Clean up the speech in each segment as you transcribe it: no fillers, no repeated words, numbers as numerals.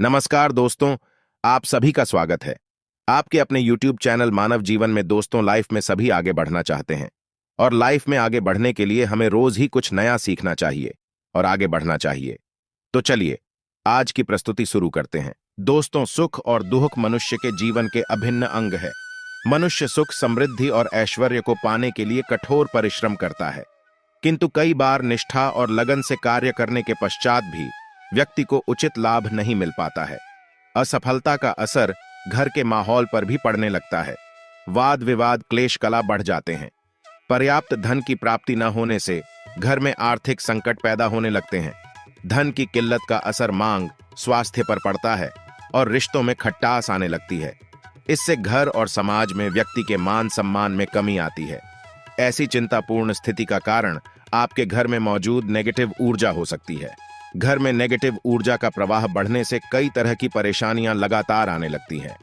नमस्कार दोस्तों, आप सभी का स्वागत है। आपके अपने YouTube चैनल मानव जीवन में दोस्तों, लाइफ में सभी आगे बढ़ना चाहते हैं और लाइफ में आगे बढ़ने के लिए हमें रोज ही कुछ नया सीखना चाहिए और आगे बढ़ना चाहिए। तो चलिए आज की प्रस्तुति शुरू करते हैं। दोस्तों, सुख और दुख मनुष्य के जीवन के अभिन्न अंग है। मनुष्य सुख, समृद्धि और ऐश्वर्य को पाने के लिए कठोर परिश्रम करता है, किंतु कई बार निष्ठा और लगन से कार्य करने के पश्चात भी व्यक्ति को उचित लाभ नहीं मिल पाता है। असफलता का असर घर के माहौल पर भी पड़ने लगता है। वाद विवाद, क्लेश कला बढ़ जाते हैं। पर्याप्त धन की प्राप्ति न होने से घर में आर्थिक संकट पैदा होने लगते हैं। धन की किल्लत का असर मांग, स्वास्थ्य पर पड़ता है और रिश्तों में खटास आने लगती है। इससे घर और समाज में व्यक्ति के मान सम्मान में कमी आती है। ऐसी चिंतापूर्ण स्थिति का कारण आपके घर में मौजूद नेगेटिव ऊर्जा हो सकती है। घर में नेगेटिव ऊर्जा का प्रवाह बढ़ने से कई तरह की परेशानियां लगातार आने लगती हैं।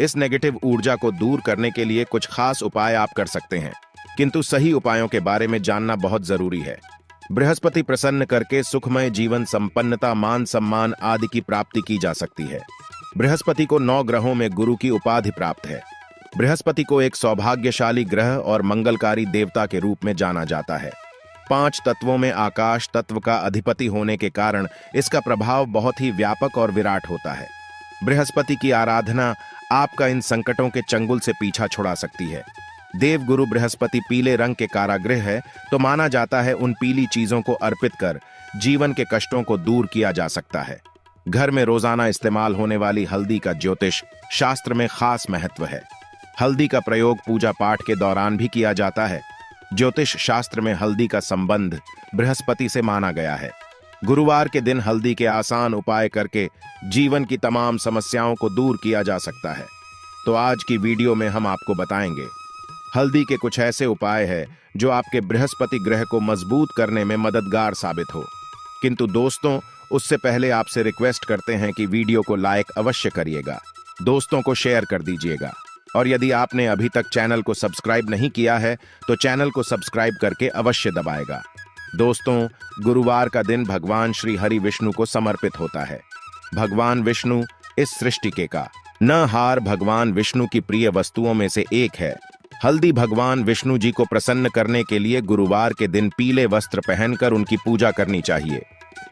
इस नेगेटिव ऊर्जा को दूर करने के लिए कुछ खास उपाय आप कर सकते हैं, किंतु सही उपायों के बारे में जानना बहुत जरूरी है। बृहस्पति प्रसन्न करके सुखमय जीवन, संपन्नता, मान सम्मान आदि की प्राप्ति की जा सकती है। बृहस्पति को 9 ग्रहों में गुरु की उपाधि प्राप्त है। बृहस्पति को एक सौभाग्यशाली ग्रह और मंगलकारी देवता के रूप में जाना जाता है। 5 तत्वों में आकाश तत्व का अधिपति होने के कारण इसका प्रभाव बहुत ही व्यापक और विराट होता है। बृहस्पति की आराधना आपका इन संकटों के चंगुल से पीछा छुड़ा सकती है। देवगुरु बृहस्पति पीले रंग के कारागृह है, तो माना जाता है उन पीली चीजों को अर्पित कर जीवन के कष्टों को दूर किया जा सकता है। घर में रोजाना इस्तेमाल होने वाली हल्दी का ज्योतिष शास्त्र में खास महत्व है। हल्दी का प्रयोग पूजा पाठ के दौरान भी किया जाता है। ज्योतिष शास्त्र में हल्दी का संबंध बृहस्पति से माना गया है। गुरुवार के दिन हल्दी के आसान उपाय करके जीवन की तमाम समस्याओं को दूर किया जा सकता है। तो आज की वीडियो में हम आपको बताएंगे हल्दी के कुछ ऐसे उपाय हैं जो आपके बृहस्पति ग्रह को मजबूत करने में मददगार साबित हो। किंतु दोस्तों, उससे पहले आपसे रिक्वेस्ट करते हैं कि वीडियो को लाइक अवश्य करिएगा, दोस्तों को शेयर कर दीजिएगा और यदि आपने अभी तक चैनल को सब्सक्राइब नहीं किया है तो चैनल को सब्सक्राइब करके अवश्य दबाएगा। दोस्तों, गुरुवार का दिन भगवान श्री हरि विष्णु को समर्पित होता है। भगवान विष्णु इस सृष्टि के का नहार भगवान विष्णु की प्रिय वस्तुओं में से एक है। हल्दी भगवान विष्णु जी को प्रसन्न करने के लिए गुरुवार के दिन पीले वस्त्र पहनकर उनकी पूजा करनी चाहिए।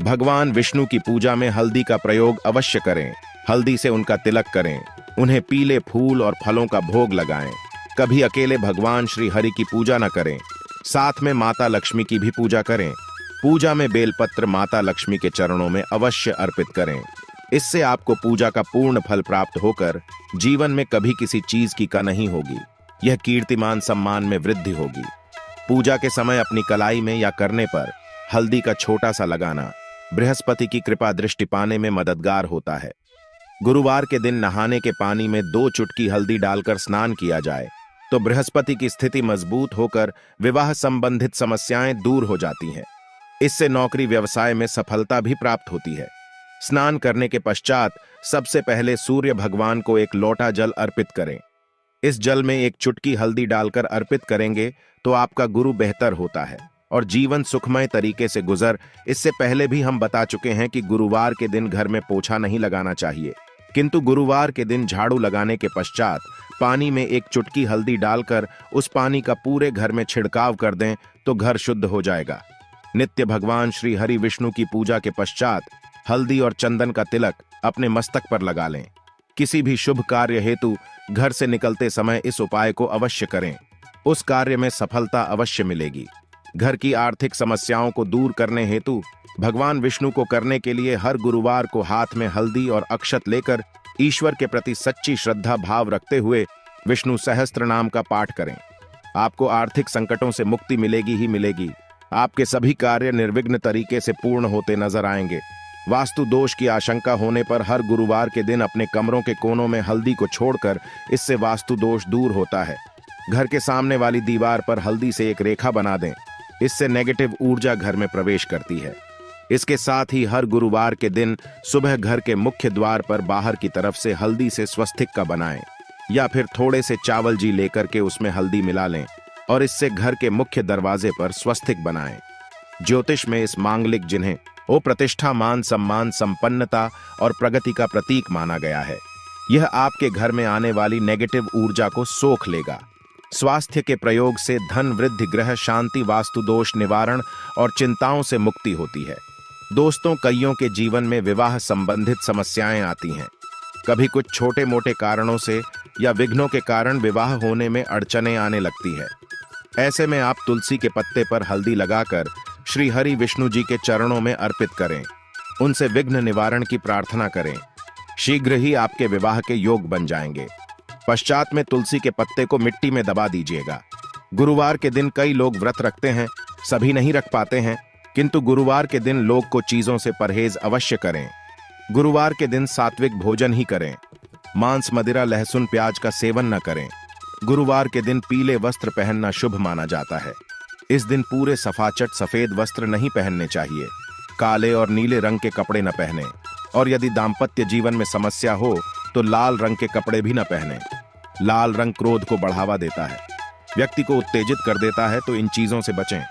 भगवान विष्णु की पूजा में हल्दी का प्रयोग अवश्य करें। हल्दी से उनका तिलक करें, उन्हें पीले फूल और फलों का भोग लगाएं। कभी अकेले भगवान श्री हरि की पूजा न करें, साथ में माता लक्ष्मी की भी पूजा करें। पूजा में बेलपत्र माता लक्ष्मी के चरणों में अवश्य अर्पित करें। इससे आपको पूजा का पूर्ण फल प्राप्त होकर जीवन में कभी किसी चीज की कमी होगी। यह कीर्तिमान सम्मान में वृद्धि होगी। पूजा के समय अपनी कलाई में या करने पर हल्दी का छोटा सा लगाना बृहस्पति की कृपा दृष्टि पाने में मददगार होता है। गुरुवार के दिन नहाने के पानी में 2 चुटकी हल्दी डालकर स्नान किया जाए तो बृहस्पति की स्थिति मजबूत होकर विवाह संबंधित समस्याएं दूर हो जाती हैं। इससे नौकरी व्यवसाय में सफलता भी प्राप्त होती है। स्नान करने के पश्चात सबसे पहले सूर्य भगवान को एक लोटा जल अर्पित करें। इस जल में 1 चुटकी हल्दी डालकर अर्पित करेंगे तो आपका गुरु बेहतर होता है और जीवन सुखमय तरीके से गुजर। इससे पहले भी हम बता चुके हैं कि गुरुवार के दिन घर में पोछा नहीं लगाना चाहिए, किंतु गुरुवार के दिन झाड़ू लगाने के पश्चात पानी में 1 चुटकी हल्दी डालकर उस पानी का पूरे घर में छिड़काव कर दें तो घर शुद्ध हो जाएगा। नित्य भगवान श्री हरि विष्णु की पूजा के पश्चात हल्दी और चंदन का तिलक अपने मस्तक पर लगा लें। किसी भी शुभ कार्य हेतु घर से निकलते समय इस उपाय को अवश्य करें, उस कार्य में सफलता अवश्य मिलेगी। घर की आर्थिक समस्याओं को दूर करने हेतु भगवान विष्णु को करने के लिए हर गुरुवार को हाथ में हल्दी और अक्षत लेकर ईश्वर के प्रति सच्ची श्रद्धा भाव रखते हुए विष्णु सहस्त्र नाम का पाठ करें। आपको आर्थिक संकटों से मुक्ति मिलेगी ही मिलेगी। आपके सभी कार्य निर्विघ्न तरीके से पूर्ण होते नजर आएंगे। वास्तु दोष की आशंका होने पर हर गुरुवार के दिन अपने कमरों के कोनों में हल्दी को छोड़कर इससे वास्तु दोष दूर होता है। घर के सामने वाली दीवार पर हल्दी से एक रेखा बना दें, इससे नेगेटिव ऊर्जा घर में प्रवेश करती है। इसके साथ ही हर गुरुवार के दिन सुबह घर के मुख्य द्वार पर बाहर की तरफ से हल्दी से स्वस्तिक का बनाएं या फिर थोड़े से चावल जी लेकर के उसमें हल्दी मिला लें और इससे घर के मुख्य दरवाजे पर स्वस्तिक बनाएं। ज्योतिष में इस मांगलिक जिन्हें वो प्रतिष्ठा, मान सम्मान, संपन्नता और प्रगति का प्रतीक माना गया है। यह आपके घर में आने वाली नेगेटिव ऊर्जा को सोख लेगा। स्वास्थ्य के प्रयोग से धन वृद्धि, ग्रह शांति, वास्तु दोष निवारण और चिंताओं से मुक्ति होती है। दोस्तों, कईयों के जीवन में विवाह संबंधित समस्याएं आती हैं। कभी कुछ छोटे मोटे कारणों से या विघ्नों के कारण विवाह होने में अड़चनें आने लगती है। ऐसे में आप तुलसी के पत्ते पर हल्दी लगाकर श्री हरि विष्णु जी के चरणों में अर्पित करें। उनसे विघ्न निवारण की प्रार्थना करें। शीघ्र ही आपके विवाह के योग बन जाएंगे। पश्चात में तुलसी के पत्ते को मिट्टी में दबा दीजिएगा। गुरुवार के दिन कई लोग व्रत रखते हैं, सभी नहीं रख पाते हैं, किंतु गुरुवार के दिन लोग को चीजों से परहेज अवश्य करें। गुरुवार के दिन सात्विक भोजन ही करें। मांस, मदिरा, लहसुन, प्याज का सेवन न करें। गुरुवार के दिन पीले वस्त्र पहनना शुभ माना जाता है। इस दिन पूरे सफाचट सफेद वस्त्र नहीं पहनने चाहिए। काले और नीले रंग के कपड़े न पहने, और यदि दाम्पत्य जीवन में समस्या हो तो लाल रंग के कपड़े भी न पहने। लाल रंग क्रोध को बढ़ावा देता है, व्यक्ति को उत्तेजित कर देता है, तो इन चीजों से बचें।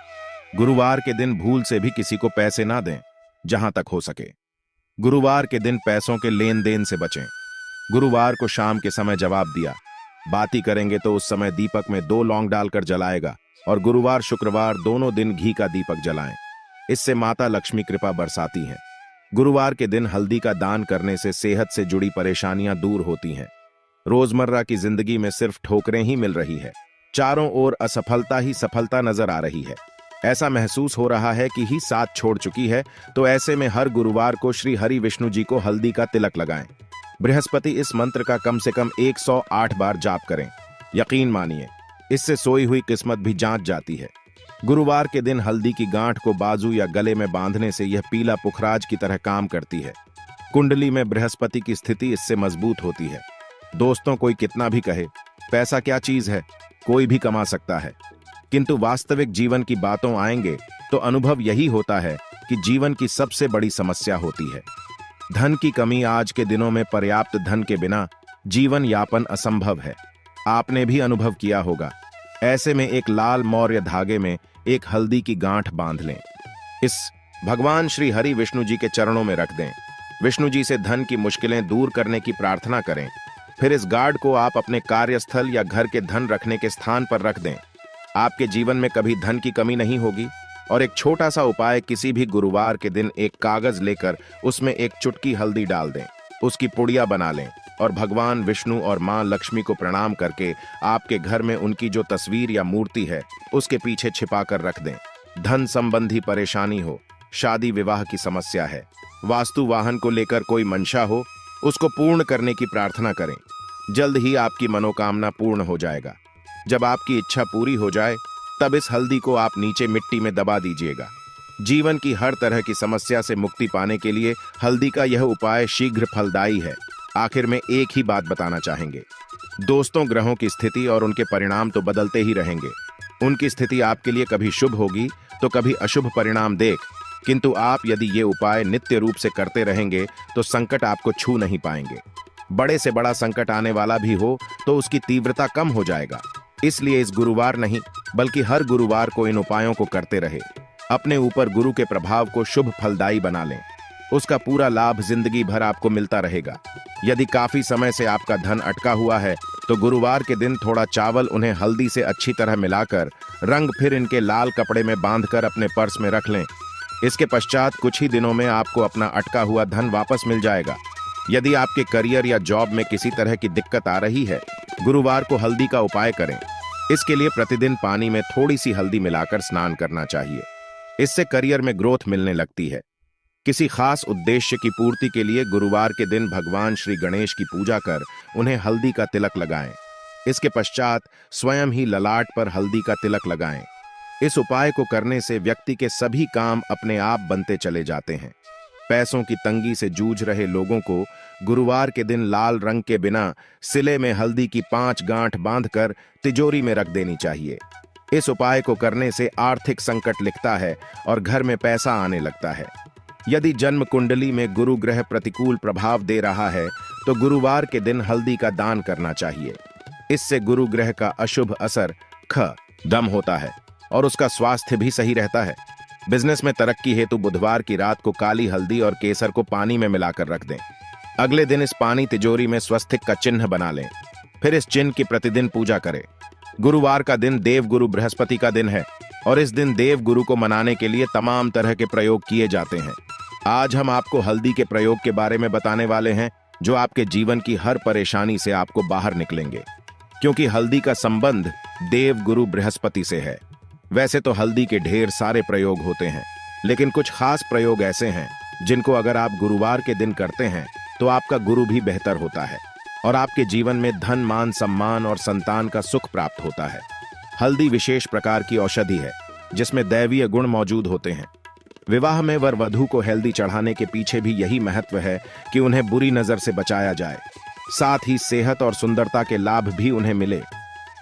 गुरुवार के दिन भूल से भी किसी को पैसे ना दें, जहां तक हो सके। गुरुवार के दिन पैसों के लेन देन से बचें। गुरुवार को शाम के समय जवाब दिया बाती करेंगे तो उस समय दीपक में 2 लौंग डालकर जलाएगा, और गुरुवार शुक्रवार दोनों दिन घी का दीपक जलाएं। इससे माता लक्ष्मी कृपा बरसाती हैं। गुरुवार के दिन हल्दी का दान करने से सेहत से जुड़ी परेशानियां दूर होती हैं। रोजमर्रा की जिंदगी में सिर्फ ठोकरें ही मिल रही है। चारों ओर असफलता ही सफलता नजर आ रही है। ऐसा महसूस हो रहा है कि ही साथ छोड़ चुकी है। तो ऐसे में हर गुरुवार को श्री हरि विष्णु जी को हल्दी का तिलक लगाएं। बृहस्पति इस मंत्र का कम से कम 108 बार जाप करें। यकीन मानिए, इससे सोई हुई किस्मत भी जांच जाती है। गुरुवार के दिन हल्दी की गांठ को बाजू या गले में बांधने से यह पीला पुखराज की तरह काम करती है। कुंडली में बृहस्पति की स्थिति इससे मजबूत होती है। दोस्तों, कोई कितना भी कहे पैसा क्या चीज है, कोई भी कमा सकता है, किंतु वास्तविक जीवन की बातों आएंगे तो अनुभव यही होता है कि जीवन की सबसे बड़ी समस्या होती है धन की कमी। आज के दिनों में पर्याप्त धन के बिना जीवन यापन असंभव है। आपने भी अनुभव किया होगा। ऐसे में एक लाल मौर्य धागे में एक हल्दी की गांठ बांध लें। इस भगवान श्री हरि विष्णु जी के चरणों में रख दें। विष्णु जी से धन की मुश्किलें दूर करने की प्रार्थना करें। फिर इस गार्ड को आप अपने कार्यस्थल या घर के धन रखने के स्थान पर रख दें। आपके जीवन में कभी धन की कमी नहीं होगी। और एक छोटा सा उपाय, किसी भी गुरुवार के दिन एक कागज लेकर उसमें एक चुटकी हल्दी डाल दें, उसकी पुड़िया बना लें और भगवान विष्णु और मां लक्ष्मी को प्रणाम करके आपके घर में उनकी जो तस्वीर या मूर्ति है उसके पीछे छिपा कर रख दें। धन संबंधी परेशानी हो, शादी विवाह की समस्या है, वास्तु वाहन को लेकर कोई मंशा हो, उसको पूर्ण करने की प्रार्थना करें। जल्द ही आपकी मनोकामना पूर्ण हो जाएगा। जब आपकी इच्छा पूरी हो जाए तब इस हल्दी को आप नीचे मिट्टी में दबा दीजिएगा। जीवन की हर तरह की समस्या से मुक्ति पाने के लिए हल्दी का यह उपाय शीघ्र फलदायी है। आखिर में एक ही बात बताना चाहेंगे दोस्तों, ग्रहों की स्थिति और उनके परिणाम तो बदलते ही रहेंगे। उनकी स्थिति आपके लिए कभी शुभ होगी तो कभी अशुभ परिणाम देख, किंतु आप यदि ये उपाय नित्य रूप से करते रहेंगे तो संकट आपको छू नहीं पाएंगे। बड़े से बड़ा संकट आने वाला भी हो तो उसकी तीव्रता कम हो जाएगा। इसलिए इस गुरुवार नहीं बल्कि हर गुरुवार को इन उपायों को करते रहे। अपने ऊपर गुरु के प्रभाव को शुभ फलदायी बना लें। उसका पूरा लाभ जिंदगी भर आपको मिलता रहेगा। यदि काफी समय से आपका धन अटका हुआ है तो गुरुवार के दिन थोड़ा चावल उन्हें हल्दी से अच्छी तरह मिलाकर रंग फिर इनके लाल कपड़े में बांधकर अपने पर्स में रख लें। इसके पश्चात कुछ ही दिनों में आपको अपना अटका हुआ धन वापस मिल जाएगा। यदि आपके करियर या जॉब में किसी तरह की दिक्कत आ रही है, गुरुवार को हल्दी का उपाय करें। इसके लिए प्रतिदिन पानी में थोड़ी सी हल्दी मिलाकर स्नान करना चाहिए। इससे करियर में ग्रोथ मिलने लगती है। किसी खास उद्देश्य की पूर्ति के लिए गुरुवार के दिन भगवान श्री गणेश की पूजा कर उन्हें हल्दी का तिलक लगाएं। इसके पश्चात स्वयं ही ललाट पर हल्दी का तिलक लगाएं। इस उपाय को करने से व्यक्ति के सभी काम अपने आप बनते चले जाते हैं। पैसों की तंगी से जूझ रहे लोगों को गुरुवार के दिन लाल रंग के बिना सिले में हल्दी की 5 गांठ बांधकर तिजोरी में रख देनी चाहिए। इस उपाय को करने से आर्थिक संकट लिखता है और घर में पैसा आने लगता है। यदि जन्म कुंडली में गुरु ग्रह प्रतिकूल प्रभाव दे रहा है तो गुरुवार के दिन हल्दी का दान करना चाहिए। इससे गुरु ग्रह का अशुभ असर दम होता है और उसका स्वास्थ्य भी सही रहता है। बिजनेस में तरक्की हेतु बुधवार की रात को काली हल्दी और केसर को पानी में मिलाकर रख दें। अगले दिन इस पानी तिजोरी में स्वस्तिक का चिन्ह बना लें। फिर इस चिन्ह की प्रतिदिन पूजा करें। गुरुवार का दिन देव गुरु बृहस्पति का दिन है और इस दिन देव गुरु को मनाने के लिए तमाम तरह के प्रयोग किए जाते हैं। आज हम आपको हल्दी के प्रयोग के बारे में बताने वाले हैं जो आपके जीवन की हर परेशानी से आपको बाहर निकलेंगे, क्योंकि हल्दी का संबंध देव गुरु बृहस्पति से है। वैसे तो हल्दी के ढेर सारे प्रयोग होते हैं, लेकिन कुछ खास प्रयोग ऐसे हैं जिनको अगर आप गुरुवार के दिन करते हैं तो आपका गुरु भी बेहतर होता है और आपके जीवन में धन, मान, सम्मान और संतान का सुख प्राप्त होता है। हल्दी विशेष प्रकार की औषधि है जिसमें दैवीय गुण मौजूद होते हैं। विवाह में वर वधू को हल्दी चढ़ाने के पीछे भी यही महत्व है कि उन्हें बुरी नजर से बचाया जाए, साथ ही सेहत और सुंदरता के लाभ भी उन्हें मिले।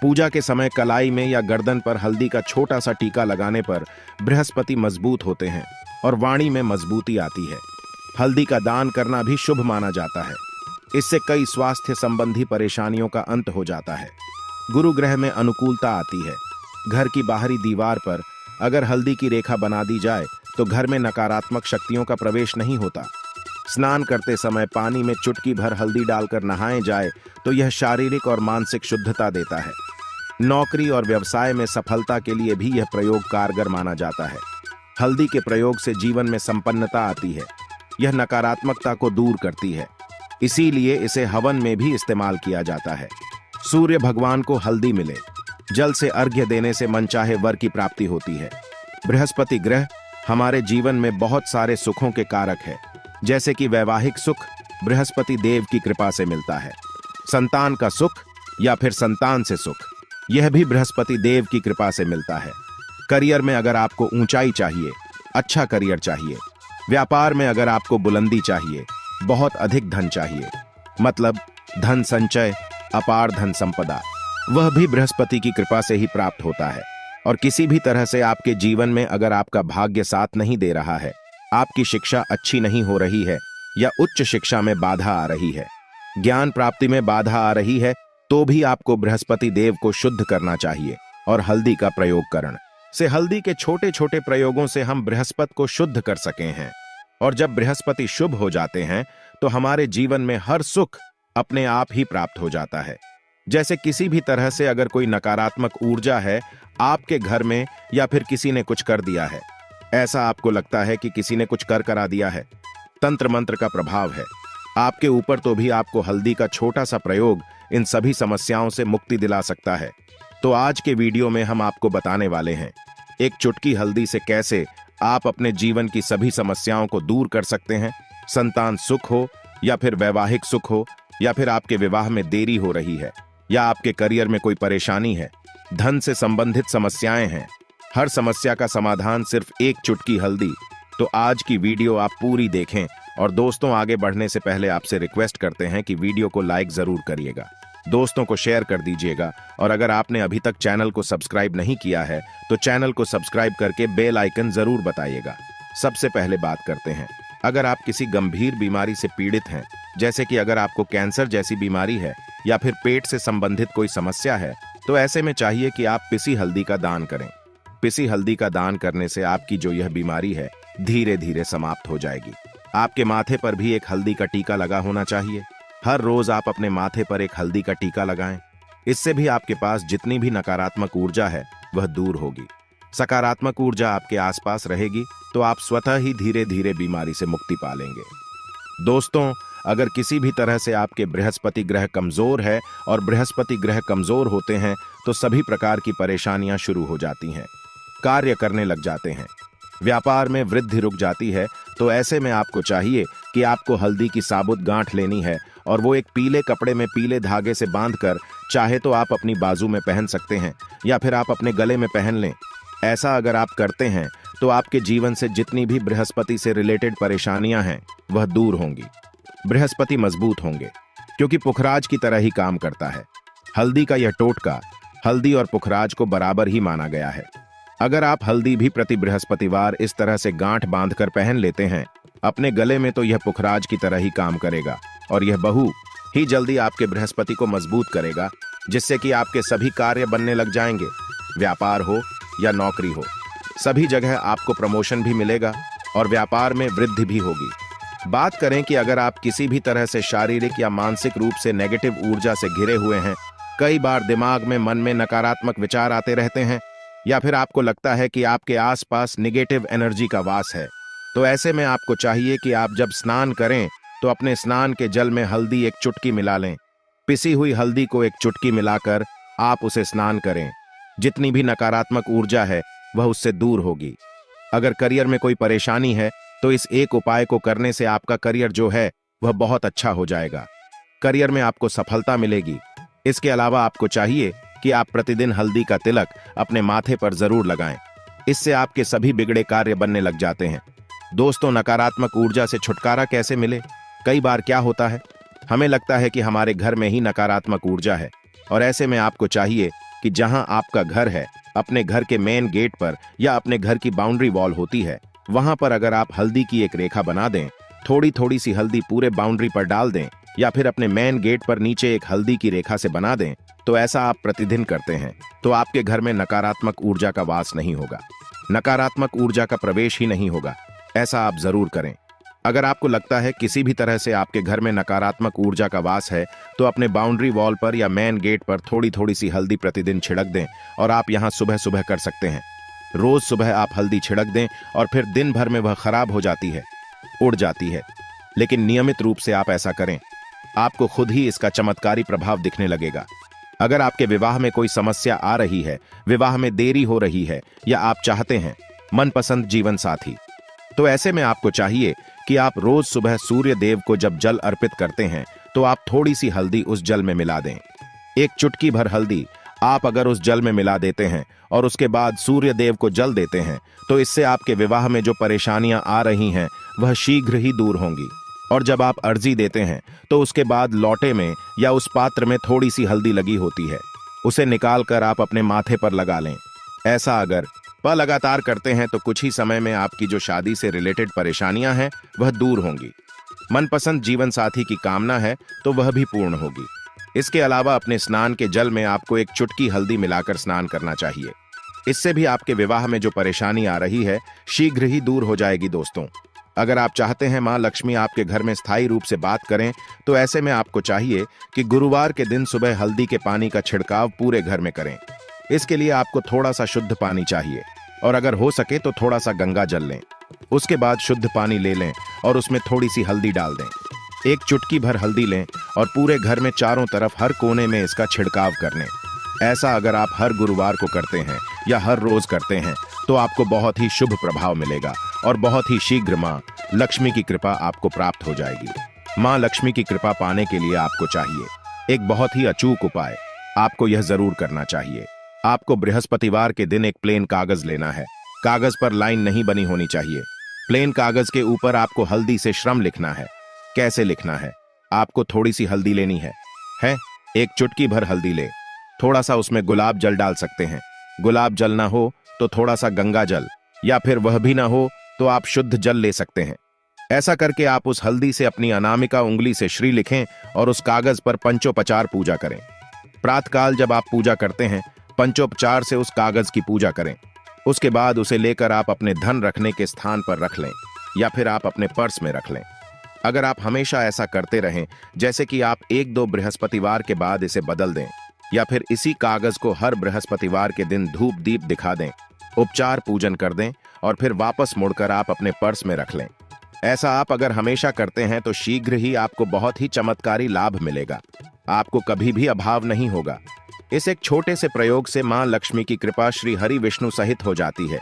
पूजा के समय कलाई में या गर्दन पर हल्दी का छोटा सा टीका लगाने पर बृहस्पति मजबूत होते हैं और वाणी में मजबूती आती है। हल्दी का दान करना भी शुभ माना जाता है। इससे कई स्वास्थ्य संबंधी परेशानियों का अंत हो जाता है। गुरु ग्रह में अनुकूलता आती है। घर की बाहरी दीवार पर अगर हल्दी की रेखा बना दी जाए तो घर में नकारात्मक शक्तियों का प्रवेश नहीं होता। स्नान करते समय पानी में चुटकी भर हल्दी डालकर नहाए जाए तो यह शारीरिक और मानसिक शुद्धता देता है। नौकरी और व्यवसाय में सफलता के लिए भी यह प्रयोग कारगर माना जाता है। हल्दी के प्रयोग से जीवन में संपन्नता आती है। यह नकारात्मकता को दूर करती है, इसीलिए इसे हवन में भी इस्तेमाल किया जाता है। सूर्य भगवान को हल्दी मिले। जल से अर्घ्य देने से मनचाहे वर की प्राप्ति होती है। बृहस्पति ग्रह हमारे जीवन में बहुत सारे सुखों के कारक है, जैसे कि वैवाहिक सुख बृहस्पति देव की कृपा से मिलता है। संतान का सुख या फिर संतान से सुख, यह भी बृहस्पति देव की कृपा से मिलता है। करियर में अगर आपको ऊंचाई चाहिए, अच्छा करियर चाहिए, व्यापार में अगर आपको बुलंदी चाहिए, बहुत अधिक धन चाहिए, मतलब धन संचय, अपार धन संपदा, वह भी बृहस्पति की कृपा से ही प्राप्त होता है। और किसी भी तरह से आपके जीवन में अगर आपका भाग्य साथ नहीं दे रहा है, आपकी शिक्षा अच्छी नहीं हो रही है या उच्च शिक्षा में बाधा आ रही है, ज्ञान प्राप्ति में बाधा आ रही है, तो भी आपको बृहस्पति देव को शुद्ध करना चाहिए और हल्दी का प्रयोग करण से हल्दी के छोटे छोटे प्रयोगों से हम बृहस्पति को शुद्ध कर सके हैं। और जब बृहस्पति शुभ हो जाते हैं तो हमारे जीवन में हर सुख अपने आप ही प्राप्त हो जाता है। जैसे किसी भी तरह से अगर कोई नकारात्मक ऊर्जा है आपके घर में या फिर किसी ने कुछ कर दिया है, ऐसा आपको लगता है कि किसी ने कुछ कर करा दिया है, तंत्र मंत्र का प्रभाव है आपके ऊपर, तो भी आपको हल्दी का छोटा सा प्रयोग इन सभी समस्याओं से मुक्ति दिला सकता है। तो आज के वीडियो में हम आपको बताने वाले हैं एक चुटकी हल्दी से कैसे आप अपने जीवन की सभी समस्याओं को दूर कर सकते हैं। संतान सुख हो या फिर वैवाहिक सुख हो या फिर आपके विवाह में देरी हो रही है या आपके करियर में कोई परेशानी है, धन से संबंधित समस्याएं हैं, हर समस्या का समाधान सिर्फ एक चुटकी हल्दी। तो आज की वीडियो आप पूरी देखें। और दोस्तों, आगे बढ़ने से पहले आपसे रिक्वेस्ट करते हैं कि वीडियो को लाइक जरूर करिएगा, दोस्तों को शेयर कर दीजिएगा और अगर आपने अभी तक चैनल को सब्सक्राइब नहीं किया है तो चैनल को सब्सक्राइब करके बेल आइकन जरूर बताइएगा। सबसे पहले बात करते हैं, अगर आप किसी गंभीर बीमारी से पीड़ित हैं, जैसे कि अगर आपको कैंसर जैसी बीमारी है या फिर पेट से संबंधित कोई समस्या है, तो ऐसे में चाहिए कि आप पिसी हल्दी का दान करें। पिसी हल्दी का दान करने से आपकी जो यह बीमारी है धीरे धीरे समाप्त हो जाएगी। आपके माथे पर भी एक हल्दी का टीका लगा होना चाहिए। हर रोज आप अपने माथे पर एक हल्दी का टीका लगाएं। इससे भी आपके पास जितनी भी नकारात्मक ऊर्जा है वह दूर होगी। सकारात्मक ऊर्जा आपके आसपास रहेगी तो आप स्वतः ही धीरे धीरे बीमारी से मुक्ति पा लेंगे। दोस्तों, अगर किसी भी तरह से आपके बृहस्पति ग्रह कमजोर है और बृहस्पति ग्रह कमजोर होते हैं तो सभी प्रकार की परेशानियां शुरू हो जाती हैं, कार्य करने लग जाते हैं, व्यापार में वृद्धि रुक जाती है। तो ऐसे में आपको चाहिए कि आपको हल्दी की साबुत गांठ लेनी है और वो एक पीले कपड़े में पीले धागे से बांधकर चाहे तो आप अपनी बाजू में पहन सकते हैं या फिर आप अपने गले में पहन लें। ऐसा अगर आप करते हैं तो आपके जीवन से जितनी भी बृहस्पति से रिलेटेड परेशानियां हैं वह दूर होंगी। बृहस्पति मजबूत होंगे क्योंकि पुखराज की तरह ही काम करता है। हल्दी का यह टोटका हल्दी और पुखराज को बराबर ही माना गया है। अगर आप हल्दी भी प्रति बृहस्पतिवार इस तरह से गांठ बांधकर पहन लेते हैं अपने गले में, तो यह पुखराज की तरह ही काम करेगा और यह बहु ही जल्दी आपके बृहस्पति को मजबूत करेगा, जिससे कि आपके सभी कार्य बनने लग जाएंगे, व्यापार हो या नौकरी हो। सभी जगह आपको प्रमोशन भी मिलेगा और व्यापार में वृद्धि भी होगी। बात करें कि अगर आप किसी भी तरह से शारीरिक या मानसिक रूप से नेगेटिव ऊर्जा से घिरे हुए हैं, कई बार दिमाग में मन में नकारात्मक विचार आते रहते हैं, या फिर आपको लगता है कि आपके आसपास निगेटिव एनर्जी का वास है, तो ऐसे में आपको चाहिए कि आप जब स्नान करें तो अपने स्नान के जल में हल्दी एक चुटकी मिला लें। पिसी हुई हल्दी को एक चुटकी मिलाकर आप उसे स्नान करें। जितनी भी नकारात्मक ऊर्जा है वह उससे दूर होगी। अगर करियर में कोई परेशानी है तो इस एक उपाय को करने से आपका करियर जो है वह बहुत अच्छा हो जाएगा। करियर में आपको सफलता मिलेगी। इसके अलावा आपको चाहिए कि आप प्रतिदिन हल्दी का तिलक अपने माथे पर जरूर लगाएं। इससे आपके सभी बिगड़े कार्य बनने लग जाते हैं। दोस्तों, नकारात्मक ऊर्जा से छुटकारा कैसे मिले? कई बार क्या होता है, हमें लगता है कि हमारे घर में ही नकारात्मक ऊर्जा है, और ऐसे में आपको चाहिए कि जहां आपका घर है, अपने घर के मेन गेट पर या अपने घर की बाउंड्री वॉल होती है, वहां पर अगर आप हल्दी की एक रेखा बना दें, थोड़ी थोड़ी सी हल्दी पूरे बाउंड्री पर डाल दें, या फिर अपने मेन गेट पर नीचे एक हल्दी की रेखा से बना दें, तो ऐसा आप प्रतिदिन करते हैं तो आपके घर में नकारात्मक ऊर्जा का वास नहीं होगा, नकारात्मक ऊर्जा का प्रवेश ही नहीं होगा। ऐसा आप जरूर करें। अगर आपको लगता है किसी भी तरह से आपके घर में नकारात्मक ऊर्जा का वास है, तो अपने बाउंड्री वॉल पर या मेन गेट पर थोड़ी थोड़ी सी हल्दी प्रतिदिन छिड़क दें, और आप यहां सुबह सुबह कर सकते हैं। रोज सुबह आप हल्दी छिड़क दें और फिर दिन भर में वह खराब हो जाती है, उड़ जाती है। लेकिन नियमित रूप से आप ऐसा करें, आपको खुद ही इसका चमत्कारी प्रभाव दिखने लगेगा। अगर आपके विवाह में कोई समस्या आ रही है, विवाह में देरी हो रही है, या आप चाहते हैं मनपसंद जीवन साथी, तो ऐसे में आपको चाहिए कि आप रोज सुबह सूर्य देव को जब जल अर्पित करते हैं तो आप थोड़ी सी हल्दी उस जल में मिला दें। एक चुटकी भर हल्दी आप अगर उस जल में मिला देते हैं और उसके बाद सूर्य देव को जल देते हैं, तो इससे आपके विवाह में जो परेशानियां आ रही हैं वह शीघ्र ही दूर होंगी। और जब आप अर्जी देते हैं तो उसके बाद लौटे में या उस पात्र में थोड़ी सी हल्दी लगी होती है, उसे निकालकर आप अपने माथे पर लगा लें। ऐसा अगर लगातार करते हैं तो कुछ ही समय में आपकी जो शादी से रिलेटेड परेशानियां हैं वह दूर होंगी। मनपसंद जीवन साथी की कामना है तो वह भी पूर्ण होगी। इसके अलावा अपने स्नान के जल में आपको एक चुटकी हल्दी मिलाकर स्नान करना चाहिए। इससे भी आपके विवाह में जो परेशानी आ रही है शीघ्र ही दूर हो जाएगी। दोस्तों, अगर आप चाहते हैं मां लक्ष्मी आपके घर में स्थायी रूप से बात करें, तो ऐसे में आपको चाहिए कि गुरुवार के दिन सुबह हल्दी के पानी का छिड़काव पूरे घर में करें। इसके लिए आपको थोड़ा सा शुद्ध पानी चाहिए, और अगर हो सके तो थोड़ा सा गंगा जल लें। उसके बाद शुद्ध पानी ले लें और उसमें थोड़ी सी हल्दी डाल दें। एक चुटकी भर हल्दी लें और पूरे घर में चारों तरफ हर कोने में इसका छिड़काव कर लें। ऐसा अगर आप हर गुरुवार को करते हैं या हर रोज करते हैं तो आपको बहुत ही शुभ प्रभाव मिलेगा और बहुत ही शीघ्र मां लक्ष्मी की कृपा आपको प्राप्त हो जाएगी। मां लक्ष्मी की कृपा पाने के लिए आपको चाहिए एक बहुत ही अचूक उपाय। आपको यह जरूर करना चाहिए। आपको बृहस्पतिवार के दिन एक प्लेन कागज लेना है। कागज पर लाइन नहीं बनी होनी चाहिए। प्लेन कागज के ऊपर आपको हल्दी से श्रम लिखना है। कैसे लिखना है? आपको थोड़ी सी हल्दी लेनी है, एक चुटकी भर हल्दी ले, थोड़ा सा उसमें गुलाब जल डाल सकते हैं। गुलाब जल ना हो तो थोड़ा सा गंगा जल, या फिर वह भी ना हो तो आप शुद्ध जल ले सकते हैं। ऐसा करके आप उस हल्दी से अपनी अनामिका उंगली से श्री लिखें और उस कागज पर पंचोपचार पूजा करें। प्रातःकाल जब आप पूजा करते हैं, पंचोपचार से उस कागज की पूजा करें। उसके बाद उसे लेकर आप अपने धन रखने के स्थान पर रख लें, या फिर आप अपने पर्स में रख लें। अगर आप हमेशा ऐसा करते रहें, जैसे कि आप 1-2 बृहस्पतिवार के बाद इसे बदल दें, या फिर इसी कागज को हर बृहस्पतिवार के दिन धूप दीप दिखा दें, उपचार पूजन कर दें और फिर वापस मुड़कर आप अपने पर्स में रख लें। ऐसा आप अगर हमेशा करते हैं तो शीघ्र ही आपको बहुत ही चमत्कारी लाभ मिलेगा। आपको कभी भी अभाव नहीं होगा। इस एक छोटे से प्रयोग से मां लक्ष्मी की कृपा श्री हरि विष्णु सहित हो जाती है।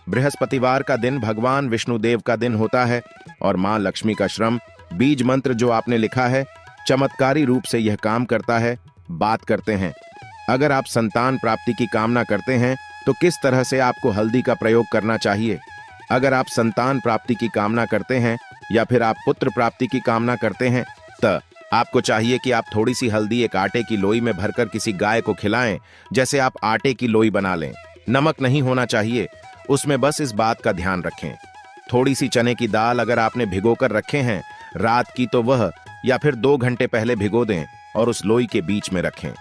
बृहस्पतिवार का दिन भगवान विष्णुदेव का दिन होता है और मां लक्ष्मी का श्रम बीज मंत्र जो आपने लिखा है चमत्कारी रूप से यह काम करता है। बात करते हैं, अगर आप संतान प्राप्ति की कामना करते हैं तो किस तरह से आपको हल्दी का प्रयोग करना चाहिए। अगर आप संतान प्राप्ति की कामना करते हैं या फिर आप पुत्र प्राप्ति की कामना करते हैं, तो आपको चाहिए कि आप थोड़ी सी हल्दी एक आटे की लोई में भरकर किसी गाय को खिलाएं। जैसे आप आटे की लोई बना लें, नमक नहीं होना चाहिए उसमें, बस इस बात का ध्यान रखें। थोड़ी सी चने की दाल अगर आपने भिगोकर रखे हैं रात की, तो वह या फिर 2 घंटे पहले भिगो दें और उस लोई के बीच में रखें।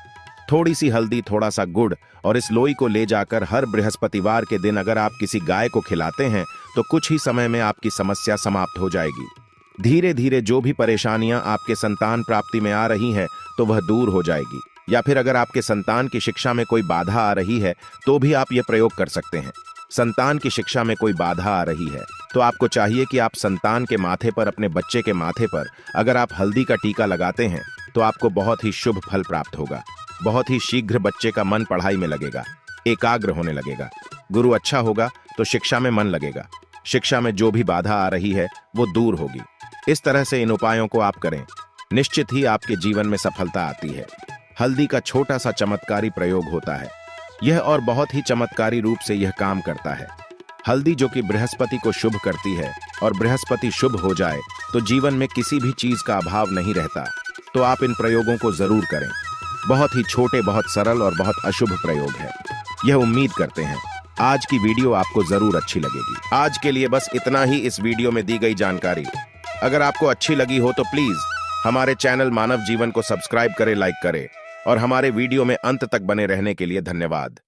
थोड़ी सी हल्दी, थोड़ा सा गुड़ और इस लोई को ले जाकर हर बृहस्पतिवार के दिन अगर आप किसी गाय को खिलाते हैं तो कुछ ही समय में आपकी समस्या समाप्त हो जाएगी। धीरे धीरे जो भी परेशानियां आपके संतान प्राप्ति में आ रही हैं तो वह दूर हो जाएगी। या फिर अगर आपके संतान की शिक्षा में कोई बाधा आ रही है तो भी आप ये प्रयोग कर सकते हैं। संतान की शिक्षा में कोई बाधा आ रही है तो आपको चाहिए कि आप संतान के माथे पर, अपने बच्चे के माथे पर अगर आप हल्दी का टीका लगाते हैं तो आपको बहुत ही शुभ फल प्राप्त होगा। बहुत ही शीघ्र बच्चे का मन पढ़ाई में लगेगा, एकाग्र होने लगेगा। गुरु अच्छा होगा तो शिक्षा में मन लगेगा। शिक्षा में जो भी बाधा आ रही है वो दूर होगी। इस तरह से इन उपायों को आप करें, निश्चित ही आपके जीवन में सफलता आती है। हल्दी का छोटा सा चमत्कारी प्रयोग होता है यह, और बहुत ही चमत्कारी रूप से यह काम करता है। हल्दी जो कि बृहस्पति को शुभ करती है, और बृहस्पति शुभ हो जाए तो जीवन में किसी भी चीज का अभाव नहीं रहता। तो आप इन प्रयोगों को जरूर करें। बहुत ही छोटे, बहुत सरल और बहुत अशुभ प्रयोग है। यह उम्मीद करते हैं आज की वीडियो आपको जरूर अच्छी लगेगी। आज के लिए बस इतना ही इस वीडियो में दी गई जानकारी। अगर आपको अच्छी लगी हो तो प्लीज हमारे चैनल मानव जीवन को सब्सक्राइब करें, लाइक करें और हमारे वीडियो में अंत तक बने रहने के लिए धन्यवाद।